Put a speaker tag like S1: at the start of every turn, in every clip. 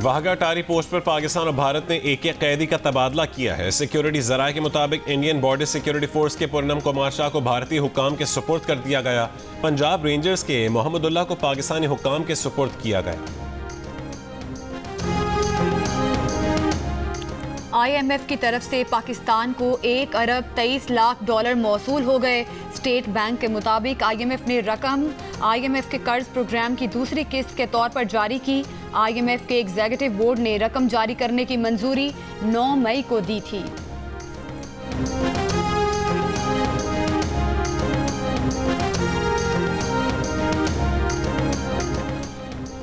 S1: वाहगा अटारी post पर पाकिस्तान और भारत ने एक कैदी का तबादला किया है। सिक्योरिटी जराये के मुताबिक इंडियन बॉर्डर सिक्योरिटी फोर्स के पूनम कुमार शाह को भारतीय हुक्काम के सुपुर्द कर दिया गया। पंजाब रेंजर्स के मोहम्मदुल्लाह को पाकिस्तानी हुक्काम के सुपुर्द किया गया।
S2: IMF की तरफ से पाकिस्तान को 1 अरब 23 लाख डॉलर मौसूल हो गए। स्टेट बैंक के मुताबिक IMF ने रकम IMF के कर्ज प्रोग्राम की दूसरी किस्त के तौर पर जारी की। IMF के एग्जीक्यूटिव बोर्ड ने रकम जारी करने की मंजूरी 9 मई को दी थी।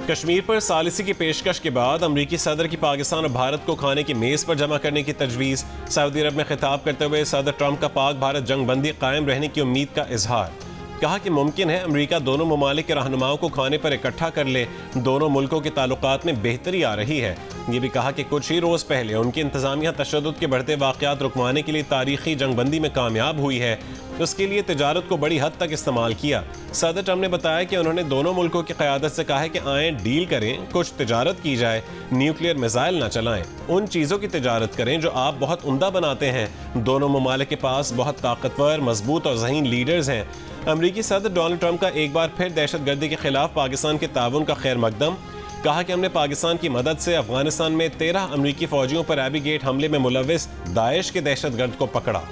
S1: कश्मीर पर सालिसी की पेशकश के बाद अमरीकी सदर की पाकिस्तान और भारत को खाने की मेज़ पर जमा करने की तजवीज़। सऊदी अरब में खिताब करते हुए सदर ट्रंप का पाक भारत जंग बंदी कायम रहने की उम्मीद का इजहार। कहा कि मुमकिन है अमरीका दोनों ममालिक के रहनुमाओं को खाने पर इकट्ठा कर ले। दोनों मुल्कों के ताल्लुकात में बेहतरी आ रही है। ये भी कहा कि कुछ ही रोज़ पहले उनकी इंतज़ामिया तशद्दुद के बढ़ते वाक़यात रुकवाने के लिए तारीखी जंगबंदी में कामयाब हुई है। उसके लिए तिजारत को बड़ी हद तक इस्तेमाल किया। सदर ट्रंप ने बताया कि उन्होंने दोनों मुल्कों की क़यादत से कहा है कि आएँ डील करें, कुछ तिजारत की जाए, न्यूक्लियर मिसाइल न चलाएं, उन चीज़ों की तिजारत करें जो आप बहुत उम्दा बनाते हैं। दोनों ममालिक के पास बहुत ताकतवर, मजबूत और ज़हीन लीडर्स हैं। अमरीकी सदर डोनाल्ड ट्रंप का एक बार फिर दहशतगर्दी के खिलाफ पाकिस्तान के ताउन का खैर मकदम। कहा कि हमने पाकिस्तान की मदद से अफगानिस्तान में 13 अमरीकी फौजियों पर एबी गेट हमले में मुलविस दाइश के दहशतगर्द को पकड़ा।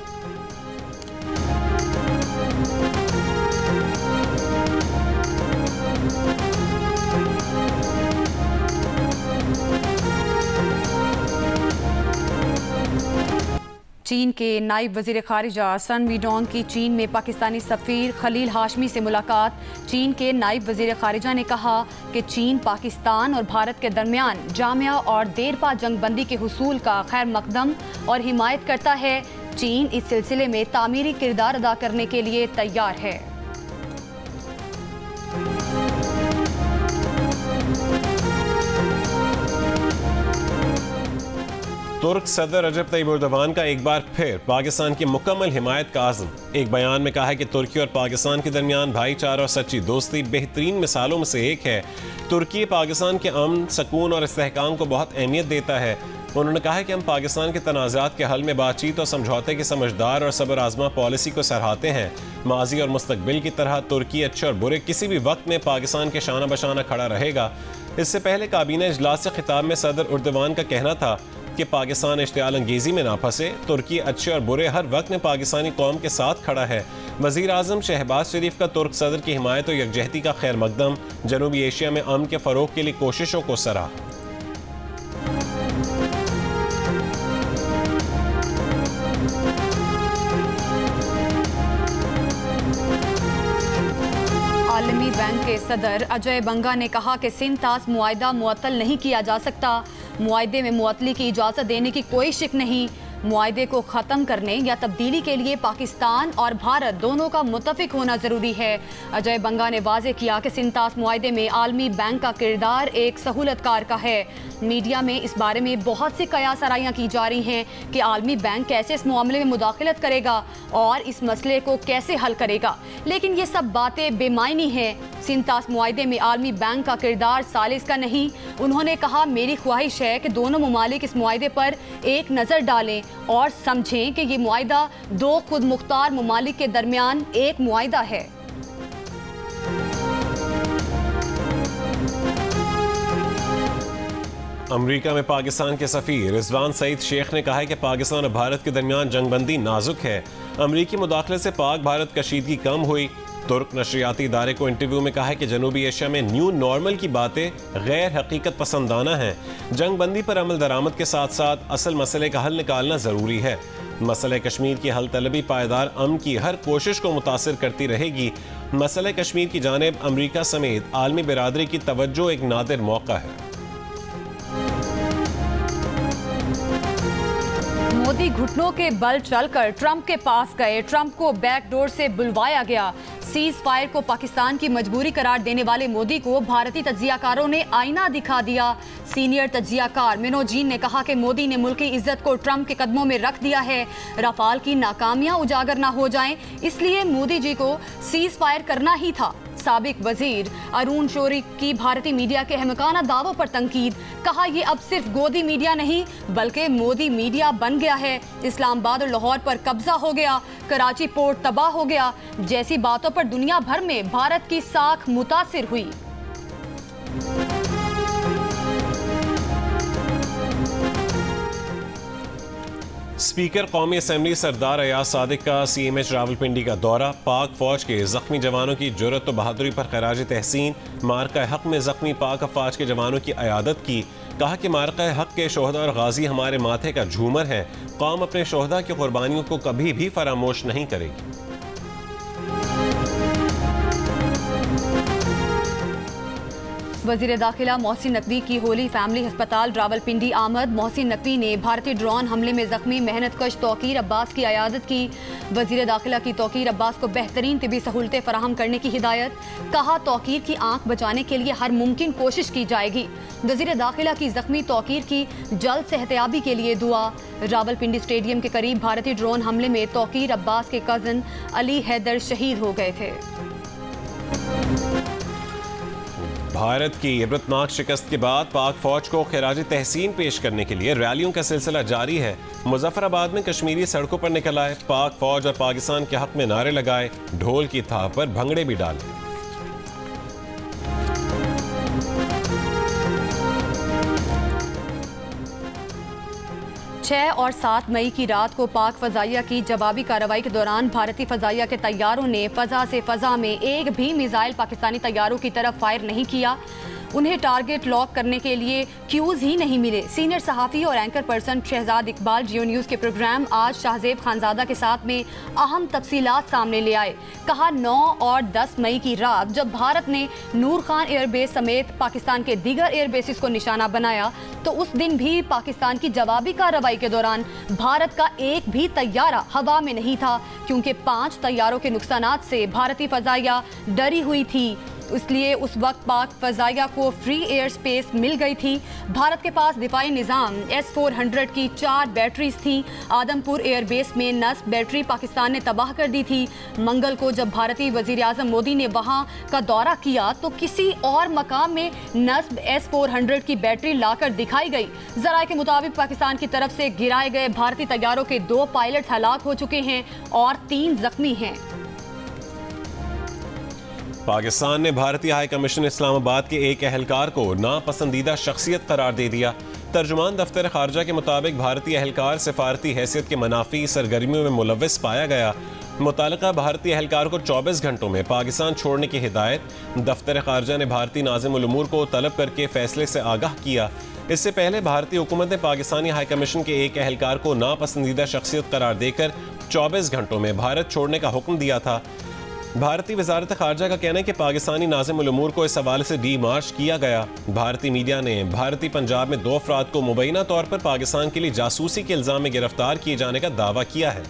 S2: चीन के नायब वज़ीर ख़ारिजा सन वीडोंग की चीन में पाकिस्तानी सफ़ीर खलील हाशमी से मुलाकात। चीन के नायब वज़ीर ख़ारिजा ने कहा कि चीन पाकिस्तान और भारत के दरमियान जामिया और देरपा जंगबंदी के हुसूल का खैर मकदम और हिमायत करता है। चीन इस सिलसिले में तामीरी किरदार अदा करने के लिए तैयार है।
S1: तुर्क सदर रजब तैयब एर्दोगान का एक बार फिर पाकिस्तान की मुकम्मल हिमायत का आज़म। एक बयान में कहा है कि तुर्की और पाकिस्तान के दरमियान भाईचारा और सच्ची दोस्ती बेहतरीन मिसालों में से एक है। तुर्की पाकिस्तान के अमन, सकून और इस्तेहकाम को बहुत अहमियत देता है। उन्होंने कहा है कि हम पाकिस्तान के तनाज़ात के हल में बातचीत और समझौते की समझदार और सब्र आज़मा पॉलिसी को सराहते हैं। माजी और मुस्तकबिल की तरह तुर्की अच्छे और बुरे किसी भी वक्त में पाकिस्तान के शाना बशाना खड़ा रहेगा। इससे पहले काबीना इजलास से खिताब में सदर एर्दोगान का कहना था कि पाकिस्तान इश्तियाल अंगेज़ी में ना फंसे। तुर्की अच्छे और बुरे हर वक्त में पाकिस्तानी कौम के साथ खड़ा है। वज़ीर आज़म शहबाज शरीफ का तुर्क सदर की हिमायत और यकजहती का खैर मकदम। जनूबी एशिया में अमन के फ़रोग़ के लिए कोशिशों को सराहा।
S2: आलमी बैंक के सदर अजय बंगा ने कहा कि सिंध तास मुआहदा मुअत्तल नहीं किया जा सकता। मुआहदे में मुअत्तली की इजाज़त देने की कोई शिक नहीं। मुआहदे को ख़त्म करने या तब्दीली के लिए पाकिस्तान और भारत दोनों का मुत्तफ़िक होना ज़रूरी है। अजय बंगा ने वाज़ेह किया कि सिंध तास मुआहदे में आलमी बैंक का किरदार एक सहूलतकार का है। मीडिया में इस बारे में बहुत सी कयास आराइयाँ की जा रही हैं कि आलमी बैंक कैसे इस मामले में मुदाखलत करेगा और इस मसले को कैसे हल करेगा, लेकिन ये सब बातें बेमायनी हैं। सिंध तास मुआहदे में आलमी बैंक का किरदार सालिस का नहीं। उन्होंने कहा, मेरी ख्वाहिश है कि दोनों ममालिक इस मुआहदे पर एक नज़र डालें और समझें कि ये मुआहदा दो खुद मुख्तार ममालिक के दरमियान एक मुआहदा है।
S1: अमरीका में पाकिस्तान के सफ़ीर रिजवान सईद शेख ने कहा है कि पाकिस्तान और भारत के दरमियान जंगबंदी नाजुक है। अमरीकी मुदाखलत से पाक भारत कशीदगी कम हुई। तुर्क नशरियाती इदारे को इंटरव्यू में कहा है कि जनूबी एशिया में न्यू नॉर्मल की बातें गैर हकीकत पसंदाना हैं। जंगबंदी पर अमल दरामद के साथ साथ असल मसले का हल निकालना ज़रूरी है। मसले कश्मीर की हल तलबी पायदार अमन की हर कोशिश को मुतासिर करती रहेगी। मसले कश्मीर की जानिब अमरीका समेत आलमी बिरादरी की तवज्जो एक नादिर मौका है।
S2: मोदी घुटनों के बल चलकर ट्रंप के पास गए। ट्रंप को बैकडोर से बुलवाया गया। सीज फायर को पाकिस्तान की मजबूरी करार देने वाले मोदी को भारतीय तज्जियाकारों ने आईना दिखा दिया। सीनियर तज्जियाकार मिनोजीन ने कहा कि मोदी ने मुल्क की इज्जत को ट्रंप के कदमों में रख दिया है। रफाल की नाकामियां उजागर ना हो जाएं, इसलिए मोदी जी को सीज फायर करना ही था। साबिक वजीर अरुण शौरी की भारतीय मीडिया के अहमकाना दावों पर तंकीद। कहा ये अब सिर्फ गोदी मीडिया नहीं बल्कि मोदी मीडिया बन गया है। इस्लामाबाद और लाहौर पर कब्जा हो गया, कराची पोर्ट तबाह हो गया जैसी बातों पर दुनिया भर में भारत की साख मुतासिर हुई।
S1: स्पीकर कौमी असम्बली सरदार अयाज सादिक का CMH रावलपिंडी का दौरा। पाक फौज के जख्मी जवानों की जुर्रत व बहादुरी पर खराज तहसीन। मार्का हक में जख्मी पाक अफवाज के जवानों की अयादत की। कहा कि मार्का हक के शोहदा और गाजी हमारे माथे का झूमर है। कौम अपने शोहदा की कुर्बानियों को कभी भी फरामोश नहीं करेगी।
S2: वज़ीर दाखिला मोहसिन नकवी की होली फैमिली अस्पताल रावलपिंडी आमद। मोहसिन नकवी ने भारतीय ड्रोन हमले में जख्मी मेहनत कश तौकीर अब्बास की अयादत की। वज़ीर दाखिला की तौकीर अब्बास को बेहतरीन तिबी सहूलतें फराहम करने की हिदायत। कहा तौकीर की आंख बचाने के लिए हर मुमकिन कोशिश की जाएगी। वज़ीर दाखिला की जख्मी तौकीर की जल्द सेहतयाबी के लिए दुआ। रावलपिंडी स्टेडियम के करीब भारतीय ड्रोन हमले में तौकीर अब्बास के कज़न अली हैदर शहीद हो गए थे।
S1: भारत की इबरतनाक शिकस्त के बाद पाक फौज को खिराज तहसीन पेश करने के लिए रैलियों का सिलसिला जारी है। मुजफ्फराबाद में कश्मीरी सड़कों पर निकल आए, पाक फौज और पाकिस्तान के हक में नारे लगाए, ढोल की थाप पर भंगड़े भी डाले।
S2: 6 और 7 मई की रात को पाक फ़ज़ाइया की जवाबी कार्रवाई के दौरान भारतीय फ़ज़ाइया के तैयारों ने फ़ज़ा से फ़ज़ा में एक भी मिसाइल पाकिस्तानी तैयारों की तरफ फायर नहीं किया। उन्हें टारगेट लॉक करने के लिए क्यूज़ ही नहीं मिले। सीनियर सहाफ़ी और एंकर पर्सन शहजाद इकबाल जियो न्यूज़ के प्रोग्राम आज शाहजेब खानजादा के साथ में अहम तफसीलात सामने ले आए। कहा 9 और 10 मई की रात जब भारत ने नूर खान एयरबेस समेत पाकिस्तान के दीगर एयरबेसिस को निशाना बनाया तो उस दिन भी पाकिस्तान की जवाबी कार्रवाई के दौरान भारत का एक भी तैयारा हवा में नहीं था, क्योंकि 5 तैयारों के नुकसानात से भारतीय फ़ज़ाइया डरी हुई थी। इसलिए उस वक्त पाक फ़ज़ाइया को फ्री एयर स्पेस मिल गई थी। भारत के पास दिफाई निज़ाम S-400 की 4 बैटरीज थी। आदमपुर एयरबेस में नस्ब बैटरी पाकिस्तान ने तबाह कर दी थी। मंगल को जब भारतीय वज़ीर आज़म मोदी ने वहां का दौरा किया तो किसी और मकाम में नस्ब S-400 की बैटरी लाकर दिखाई गई। ज़राए के मुताबिक पाकिस्तान की तरफ से गिराए गए भारतीय तैयारों के 2 पायलट हलाक हो चुके हैं और 3 जख्मी हैं।
S1: पाकिस्तान ने भारतीय हाई कमीशन इस्लामाबाद के एक अहलकार को नापसंदीदा शख्सियत करार दे दिया। तर्जुमान दफ्तर खारजा के मुताबिक भारतीय अहलकार सिफारती हैसियत के मनाफी सरगर्मियों में मुलव्वस पाया गया। मुतालिका भारतीय अहलकार को 24 घंटों में पाकिस्तान छोड़ने की हिदायत। दफ्तर खारजा ने भारतीय नाज़िम उल उमूर को तलब करके फैसले से आगाह किया। इससे पहले भारतीय हुकूमत ने पाकिस्तानी हाई कमीशन के एक अहलकार को नापसंदीदा शख्सियत करार देकर 24 घंटों में भारत छोड़ने का हुक्म दिया था। भारतीय वजारत खारजा का कहना है कि पाकिस्तानी नाज़िम उल उमूर को इस हवाले से डीमार्च किया गया। भारतीय मीडिया ने भारतीय पंजाब में 2 अफराद को मुबैना तौर पर पाकिस्तान के लिए जासूसी के इल्ज़ाम में गिरफ्तार किए जाने का दावा किया है।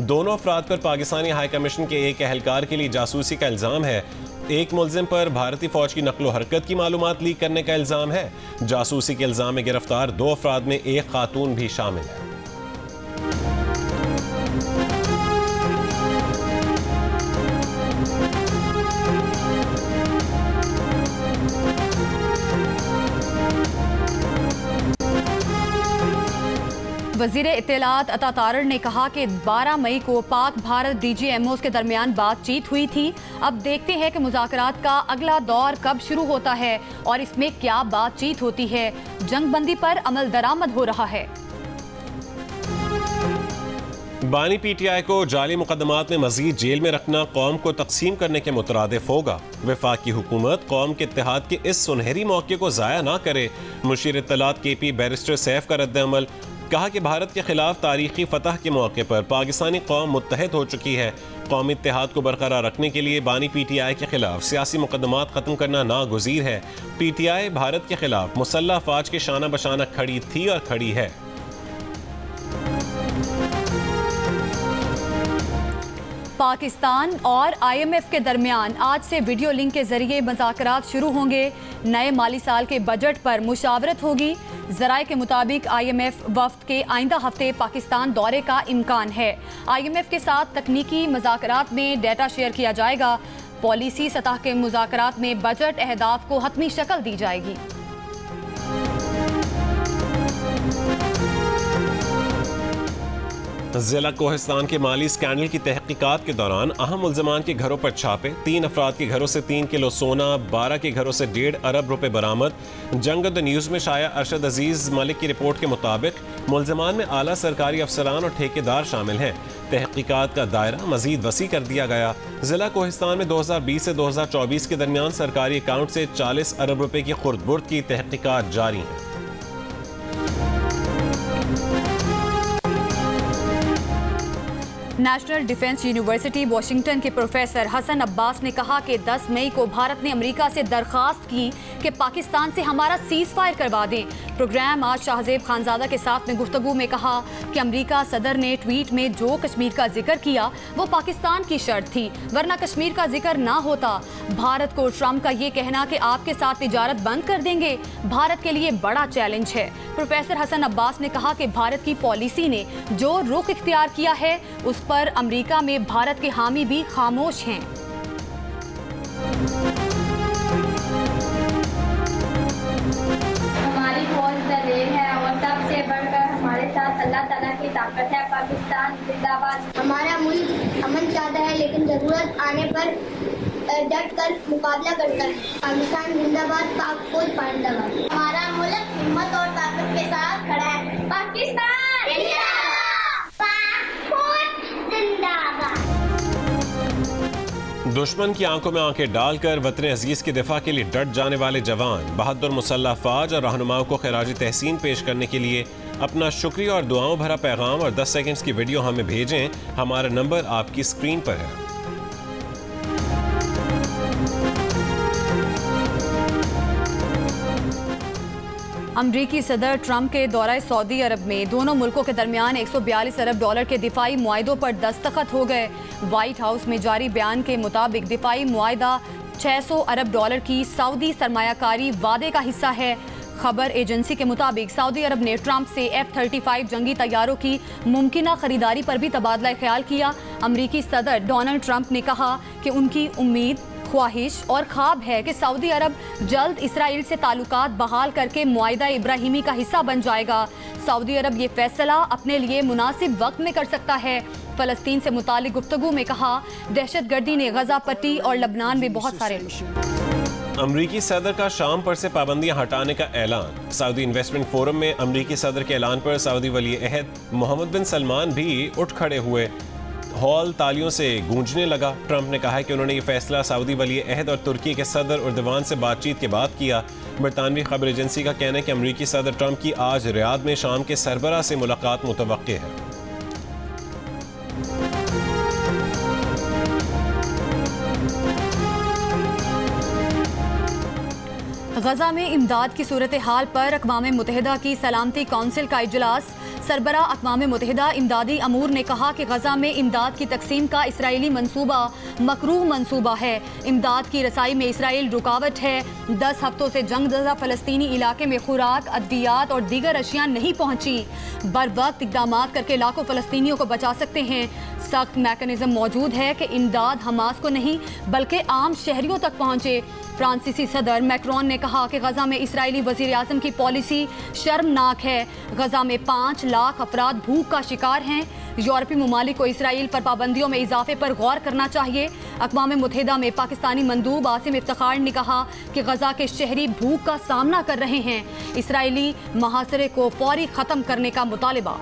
S1: दोनों अफराद पर पाकिस्तानी हाई कमीशन के एक अहलकार के लिए जासूसी का इल्ज़ाम है। एक मुल्ज़िम पर भारतीय फौज की नकलो हरकत की मालूमात लीक करने का इल्ज़ाम है। जासूसी के इल्ज़ाम में गिरफ्तार 2 अफराद में एक खातून भी शामिल है।
S2: वज़ीर इत्तलात अता तारड़ ने कहा कि 12 मई को पाक भारत DGMOs के दरमियान बातचीत हुई थी। अब देखते हैं कि मुज़ाकरात का अगला दौर कब शुरू होता है और इसमें क्या बातचीत होती है। जंगबंदी पर अमल दरामद हो रहा है।
S1: बानी PTI को जाली मुकदमात में मजीद जेल में रखना कौम को तकसीम करने के मुतरादिफ होगा। वफाकी हुकूमत कौम के इत्तेहाद के इस सुनहरी मौके को ज़ाया ना करे। मुशीर इत्तलात KP बैरिस्टर सैफ का रद्द-ए-अमल। कहा कि भारत के खिलाफ तारीखी फतह के मौके पर पाकिस्तानी कौम मुत्तहद हो चुकी है। कौमी इत्तेहाद को बरकरार रखने के लिए बानी PTI के खिलाफ सियासी मुकदमात ख़त्म करना नागुज़ीर है। PTI भारत के खिलाफ मुसल्लह अफवाज के शाना बशाना खड़ी थी और खड़ी है।
S2: पाकिस्तान और IMF के दरमियान आज से वीडियो लिंक के जरिए मुज़ाकरात शुरू होंगे। नए माली साल के बजट पर मुशावरत होगी। ज़राए के मुताबिक IMF वफ्द के आइंदा हफ्ते पाकिस्तान दौरे का इम्कान है। IMF के साथ तकनीकी मुज़ाकरात में डेटा शेयर किया जाएगा। पॉलिसी सतह के मुज़ाकरात में बजट अहदाफ को हतमी शक्ल दी जाएगी।
S1: जिला कोहिस्तान के माली स्कैंडल की तहकीकात के दौरान अहम मुल्ज़मान के घरों पर छापे। 3 अफराद के घरों से 3 किलो सोना, 12 के घरों से 1.5 अरब रुपए बरामद। जंग द न्यूज़ में शाया अरशद अजीज मलिक की रिपोर्ट के मुताबिक मुल्ज़मान में आला सरकारी अफसरान और ठेकेदार शामिल हैं। तहकीकात का दायरा मजीद वसी कर दिया गया। जिला कोहिस्तान में 2020 से 2024 के दरमियान सरकारी अकाउंट से 40 अरब रुपए की खुर्द-बुर्द की तहकीकात जारी हैं।
S2: नेशनल डिफेंस यूनिवर्सिटी वाशिंगटन के प्रोफेसर हसन अब्बास ने कहा कि 10 मई को भारत ने अमेरिका से दरख्वास्त की कि पाकिस्तान से हमारा सीज फायर करवा दें। प्रोग्राम आज शाहजेब खानजादा के साथ में गुफ्तगू में कहा कि अमेरिका सदर ने ट्वीट में जो कश्मीर का जिक्र किया वो पाकिस्तान की शर्त थी, वरना कश्मीर का जिक्र ना होता। भारत को ट्रंप का ये कहना कि आपके साथ तिजारत बंद कर देंगे भारत के लिए बड़ा चैलेंज है। प्रोफेसर हसन अब्बास ने कहा कि भारत की पॉलिसी ने जो रुख इख्तियार किया है उस पर अमेरिका में भारत के हामी भी खामोश हैं।
S3: हमारी फौज दलेर है और सबसे बढ़कर हमारे साथ अल्लाह ताला की ताकत है। पाकिस्तान जिंदाबाद। हमारा मुल्क अमन चाहता है लेकिन जरूरत आने पर डट कर मुकाबला करता है। पाकिस्तान जिंदाबाद, पाक फौज जिंदाबाद। हमारा मुल्क हिम्मत और ताकत के साथ खड़ा है। पाकिस्तान जिंदाबाद, पाक फौज जिंदाबाद।
S1: दुश्मन की आंखों में आंखें डालकर वतन अजीज के दिफा के लिए डट जाने वाले जवान, बहादुर मुसल्लह फौज और रहनुमाओं को खिराज तहसीन पेश करने के लिए अपना शुक्रिया और दुआओं भरा पैगाम और 10 सेकंड्स की वीडियो हमें भेजें। हमारा नंबर आपकी स्क्रीन पर है।
S2: अमरीकी सदर ट्रंप के दौरे सऊदी अरब में दोनों मुल्कों के दरमियान 142 अरब डॉलर के दिफाई मुआहिदों पर दस्तखत हो गए। व्हाइट हाउस में जारी बयान के मुताबिक दिफाई मुआहिदा 600 अरब डॉलर की सऊदी सरमायाकारी वादे का हिस्सा है। खबर एजेंसी के मुताबिक सऊदी अरब ने ट्रंप से F-35 जंगी तैयारों की मुमकिना खरीदारी पर भी तबादला ख्याल किया। अमरीकी सदर डोनाल्ड ट्रंप ने कहा कि उनकी उम्मीद, ख्वाहिश और ख्वाब है कि सऊदी अरब जल्द इसराइल से ताल्लुकात बहाल करके मुआहिदा इब्राहिमी का हिस्सा बन जाएगा। सऊदी अरब ये फैसला अपने लिए मुनासिब वक्त में कर सकता है। फलस्तीन से मुतालिक गुफ्तगू में कहा, दहशतगर्दी ने गजा पट्टी और लबनान में बहुत सारे
S1: अमरीकी सदर का शाम पर से पाबंदियां हटाने का ऐलान। सऊदी इन्वेस्टमेंट फोरम में अमरीकी सदर के ऐलान पर सऊदी वली अहद मोहम्मद बिन सलमान भी उठ खड़े हुए। हॉल तालियों से गूंजने लगा। ट्रंप ने कहा कि उन्होंने ये फैसला सऊदी वली अहद और तुर्की के सदर उर्दवान से बातचीत के बाद किया। बरतानवी खबर एजेंसी का कहना है कि अमरीकी सदर ट्रंप की आज रियाद में शाम के सरबराह से मुलाकात मुतवक्के है।
S2: गजा में इमदाद की सूरत हाल पर अक़वाम मुत्तहिदा की सलामती कौंसिल का इजलास। सरबरा अक़वाम मुत्तहिदा इमदादी अमूर ने कहा कि गजा में इमदाद की तकसीम का इसराइली मंसूबा मकरूह मंसूबा है। इमदाद की रसाई में इसराइल रुकावट है। 10 हफ्तों से जंगज़दा फ़लस्तीनी इलाके में खुराक, अद्वियात और दीगर अशिया नहीं पहुँची। बर वक्त इक़दाम करके लाखों फ़लस्तीनियों को बचा सकते हैं। सख्त मैकेनिज़्म मौजूद है कि इमदाद हमास को नहीं बल्कि आम शहरियों तक पहुँचे। फ्रांसीसी सदर मैक्रोन ने कहा कि गजा में इसराइली वज़ीर आज़म की पॉलिसी शर्मनाक है। गजा में 5 लाख अफराद भूख का शिकार हैं। यूरोपीय ममालिक को इसराइल पर पाबंदियों में इजाफे पर गौर करना चाहिए। अक़वाम मुत्तहिदा में पाकिस्तानी मंदूब आसिम इफ्तिखार ने कहा कि गजा के शहरी भूख का सामना कर रहे हैं। इसराइली मुहासरे को फौरी ख़त्म करने का मुतालिबा।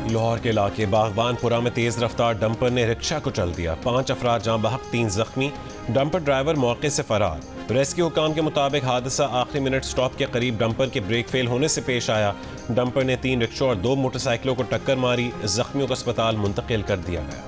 S1: लाहौर के इलाके बागबानपुरा में तेज रफ्तार डंपर ने रिक्शा को चल दिया। 5 अफराद जाँ बहक, 3 जख्मी। डंपर ड्राइवर मौके से फरार। रेस्क्यू हुकाम के मुताबिक हादसा आखिरी मिनट स्टॉप के करीब डंपर के ब्रेक फेल होने से पेश आया। डंपर ने 3 रिक्शा और 2 मोटरसाइकिलों को टक्कर मारी। जख्मियों को अस्पताल मुंतकिल कर दिया गया।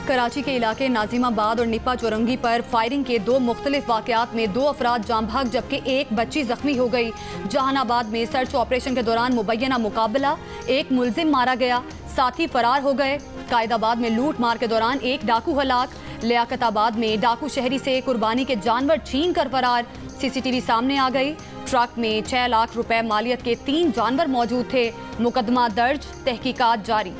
S2: कराची के इलाके नाजिमाबाद और निपा चौरंगी पर फायरिंग के 2 मुख्तलिफ वाक़यात में 2 अफराद जाँ बहक जबकि 1 बच्ची जख्मी हो गई। जहानाबाद में सर्च ऑपरेशन के दौरान मुबैना मुकाबला, 1 मुलजिम मारा गया, साथी फरार हो गए। कायदाबाद में लूट मार के दौरान 1 डाकू हलाक। लियाकताबाद में डाकू शहरी से कुर्बानी के जानवर छीन कर फरार। CCTV सामने आ गई। ट्रक में 6 लाख रुपए मालियत के 3 जानवर मौजूद थे। मुकदमा दर्ज, तहकीकात जारी।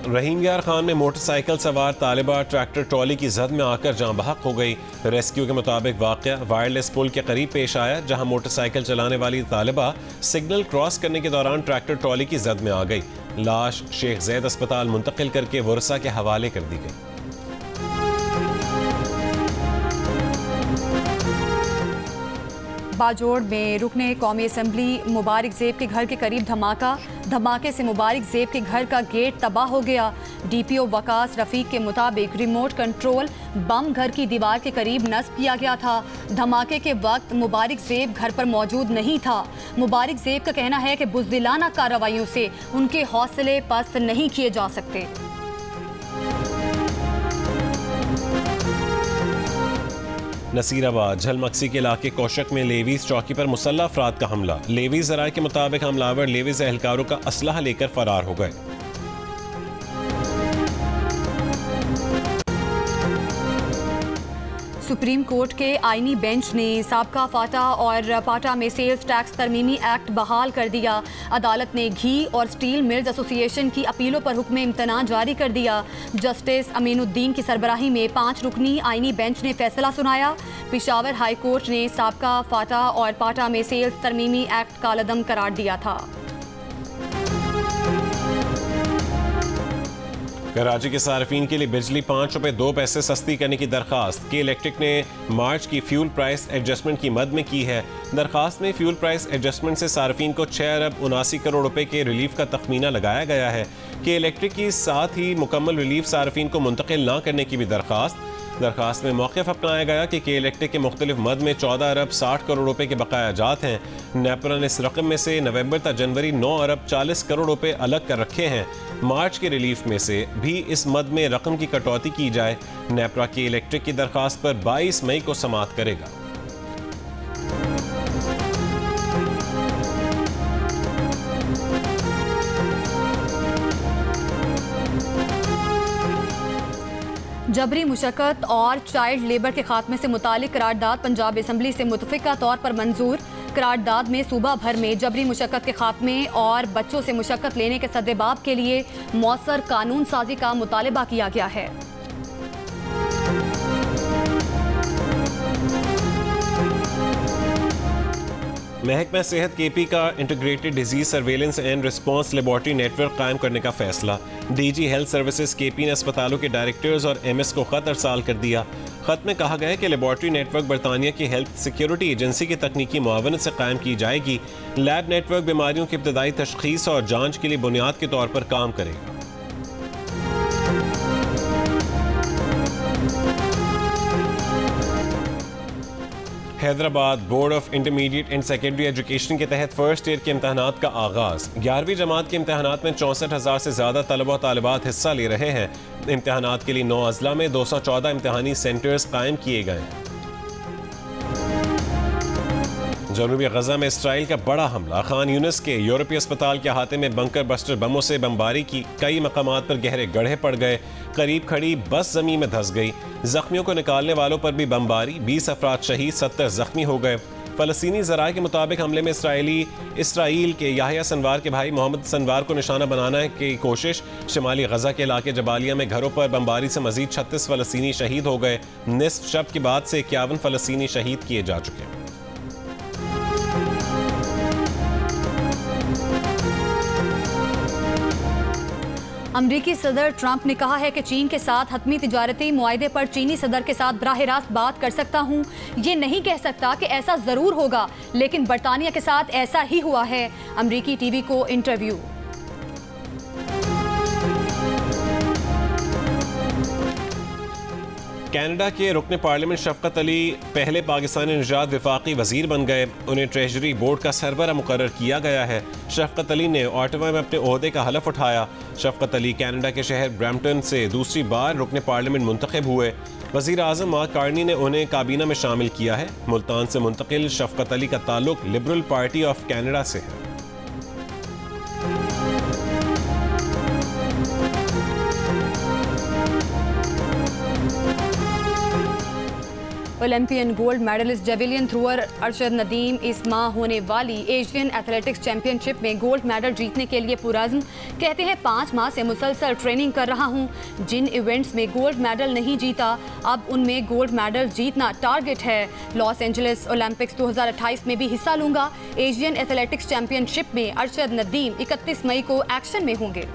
S1: रहीम यार खान में मोटरसाइकिल सवार तालिबा ट्रैक्टर ट्रॉली की जद में आकर जाँ बहक हो गई। रेस्क्यू के मुताबिक वाक़या वायरलेस पुल के करीब पेश आया, जहां मोटरसाइकिल चलाने वाली तालिबा सिग्नल क्रॉस करने के दौरान ट्रैक्टर ट्रॉली की जद में आ गई। लाश शेख जैद अस्पताल मुंतकिल करके वर्सा के हवाले कर दी गई।
S2: बाजोड़ में रुकने कौमी असम्बली मुबारक ज़ेब के घर के करीब धमाके से मुबारक ज़ेब के घर का गेट तबाह हो गया। DPO वकास रफ़ीक के मुताबिक रिमोट कंट्रोल बम घर की दीवार के करीब नस्ब किया गया था। धमाके के वक्त मुबारक ज़ेब घर पर मौजूद नहीं था। मुबारक ज़ेब का कहना है कि बुज़दिलाना कार्रवाइयों से उनके हौसले पस्त नहीं किए जा सकते।
S1: नसीराबाद झलमक्सी के इलाके कौशक में लेवीज चौकी पर मुसल्लह अफराद का हमला। लेवीज ज़राए के मुताबिक हमलावर लेवीज एहलकारों का असलहा लेकर फरार हो गए।
S2: सुप्रीम कोर्ट के आईनी बेंच ने साबका फाटा और पाटा में सेल्स टैक्स तरमीमी एक्ट बहाल कर दिया। अदालत ने घी और स्टील मिल्स एसोसिएशन की अपीलों पर हुक्म इम्तना जारी कर दिया। जस्टिस अमीनुद्दीन की सरबराही में 5 रुकनी आईनी बेंच ने फैसला सुनाया। पेशावर हाई कोर्ट ने साबका फाटा और पाटा में सेल्स तरमीमी एक्ट कालअदम करार दिया था।
S1: कराची के सार्फिन के लिए बिजली 5 रुपए 2 पैसे सस्ती करने की दरखास्त के इलेक्ट्रिक ने मार्च की फ्यूल प्राइस एडजस्टमेंट की मद में की है। दरखास्त में फ्यूल प्राइस एडजस्टमेंट से सार्फिन को 6 अरब 79 करोड़ रुपए के रिलीफ का तखमीना लगाया गया है। के इलेक्ट्रिक की साथ ही मुकम्मल रिलीफ सार्फिन को मुंतकिल न करने की भी दरखास्त में मौक़िफ़ अपनाया गया कि के इलेक्ट्रिक के मुख्तलिफ मद में 14 अरब 60 करोड़ रुपए के बकाया जात हैं। नेपरा ने इस रकम में से नवंबर तक जनवरी 9 अरब 40 करोड़ रुपए अलग कर रखे हैं। मार्च के रिलीफ में से भी इस मद में रकम की कटौती की जाए। नेपरा के इलेक्ट्रिक की दरखास्त पर 22 मई को समाअत करेगा।
S2: जबरी मुशक्कत और चाइल्ड लेबर के खात्मे से मुतालिक करारदाद पंजाब असम्बली से मुतफ़िका तौर पर मंजूर। करारदाद में सूबा भर में जबरी मुशक्कत के खात्मे और बच्चों से मुशक्कत लेने के सद्देबाब के लिए मौसर कानून साजी का मुतालबा किया गया है।
S1: महकमा सेहत KP का integrated disease surveillance and response laboratory network कायम करने का फैसला। DG हेल्थ सर्विसेज KP ने अस्पतालों के डायरेक्टर्स और MS को खत अरसाल कर दिया। खत में कहा गया है कि लेबॉर्ट्री नेटवर्क बरतानिया की हेल्थ सिक्योरिटी एजेंसी की तकनीकी मुआवनत से कायम की जाएगी। लैब नेटवर्क बीमारियों की इब्तदाई तशखीस और जाँच के लिए बुनियाद के तौर पर काम करेगा। Hyderabad board of intermediate and secondary education के तहत फर्स्ट ईयर के इम्तहानात का आगाज़। 11वीं जमात के इम्तहानात में 64,000 से ज़्यादा तलबा और तालिबात हिस्सा ले रहे हैं। इम्तहानात के लिए 9 अज़ला में 214 इम्तहानी सेंटर्स कायम किए गए हैं। जनूबी गजा में इसराइल का बड़ा हमला। खान यूनिस के यूरोपीय अस्पताल के अहाते में बंकर बस्टर बमों से बमबारी की। कई मकामात पर गहरे गड्ढे पड़ गए। करीब खड़ी बस जमीन में धंस गई। जख्मियों को निकालने वालों पर भी बमबारी। 20 अफराद शहीद, 70 जख्मी हो गए। फ़लस्तीनी ज़राए के मुताबिक हमले में इसराइल के याहिया सनवार के भाई मोहम्मद सनवार को निशाना बनाने की कोशिश। शिमाली गजा के इलाके जबालिया में घरों पर बमबारी से मजीद 36 फ़लस्तीनी शहीद हो गए। निस्फ शब के बाद से 51 फ़लस्तीनी शहीद किए जा चुके हैं।
S2: अमरीकी सदर ट्रंप ने कहा है कि चीन के साथ हतमी तिजारती मुआहदे पर चीनी सदर के साथ बराह रास्त बात कर सकता हूं। ये नहीं कह सकता कि ऐसा जरूर होगा, लेकिन बरतानिया के साथ ऐसा ही हुआ है। अमरीकी टीवी को इंटरव्यू।
S1: कनाडा के रुकन पार्लियामेंट शफकत अली पहले पाकिस्तानी निजात वफाकी वजीर बन गए। उन्हें ट्रेजरी बोर्ड का सरबरा मुकर्रर किया गया है। शफकत अली ने ऑटवा में अपने ओहदे का हलफ उठाया। शफकत अली कनाडा के शहर ब्रैम्पटन से दूसरी बार रुकन पार्लियामेंट मुंतखब हुए। वज़ीर आज़म मार्क कार्नी ने उन्हें काबीना में शामिल किया है। मुल्तान से मुंतकिल शफकत अली का ताल्लुक लिबरल पार्टी ऑफ कनाडा से है।
S2: Olympian gold medallist javelin thrower Arshad Nadeem इस माह होने वाली एशियन एथलेटिक्स चैंपियनशिप में गोल्ड मेडल जीतने के लिए पुरअज़्म। कहते हैं 5 माह से मुसलसल ट्रेनिंग कर रहा हूं। जिन इवेंट्स में गोल्ड मेडल नहीं जीता, अब उनमें गोल्ड मेडल जीतना टारगेट है। लॉस एंजलिस ओलंपिक्स 2028 में भी हिस्सा लूंगा। एशियन एथलेटिक्स चैंपियनशिप में अरशद नदीम 31 मई को एक्शन में होंगे।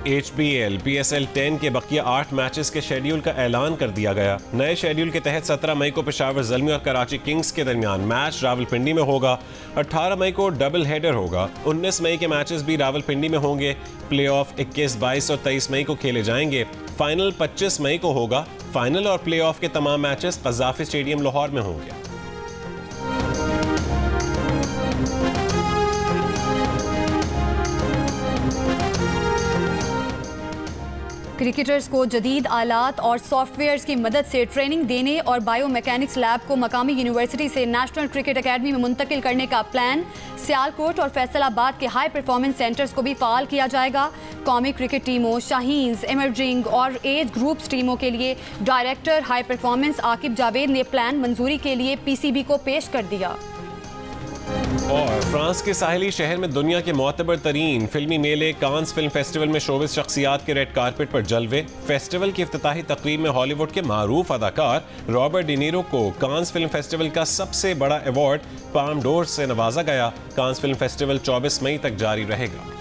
S1: HBL PSL 10 के बकिया 8 मैचेस के शेड्यूल का ऐलान कर दिया गया। नए शेड्यूल के तहत 17 मई को पेशावर ज़ल्मी और कराची किंग्स के दरमियान मैच रावलपिंडी में होगा। 18 मई को डबल हेडर होगा। 19 मई के मैचेस भी रावलपिंडी में होंगे। प्लेऑफ 21, 22 और 23 मई को खेले जाएंगे। फाइनल 25 मई को होगा। फाइनल और प्लेऑफ के तमाम मैचेस क़ज़ाफ़ी स्टेडियम लाहौर में होंगे।
S2: क्रिकेटर्स को जदीद आलात और सॉफ्टवेयर्स की मदद से ट्रेनिंग देने और बायोमैकेनिक्स लैब को मकामी यूनिवर्सिटी से नेशनल क्रिकेट एकेडमी में मुंतकिल करने का प्लान। सियालकोट और फैसलाबाद के हाई परफॉर्मेंस सेंटर्स को भी फाल किया जाएगा। कौमी क्रिकेट टीमों, शाहीन्स, इमर्जिंग और एज ग्रुप्स टीमों के लिए director high performance Aqib Javed ने प्लान मंजूरी के लिए PCB को पेश कर दिया।
S1: और फ्रांस के साहिली शहर में दुनिया के मोतबर तरीन फिल्मी मेले कांस फिल्म फेस्टिवल में शोबिस शख्सियात के रेड कारपेट पर जलवे। फेस्टिवल की इफ्तिताही तकरीब में हॉलीवुड के मारूफ अदाकार रॉबर्ट डिनीरो को कांस फिल्म फेस्टिवल का सबसे बड़ा अवार्ड पाम डोर से नवाजा गया। कांस फिल्म फेस्टिवल 24 मई तक जारी रहेगा।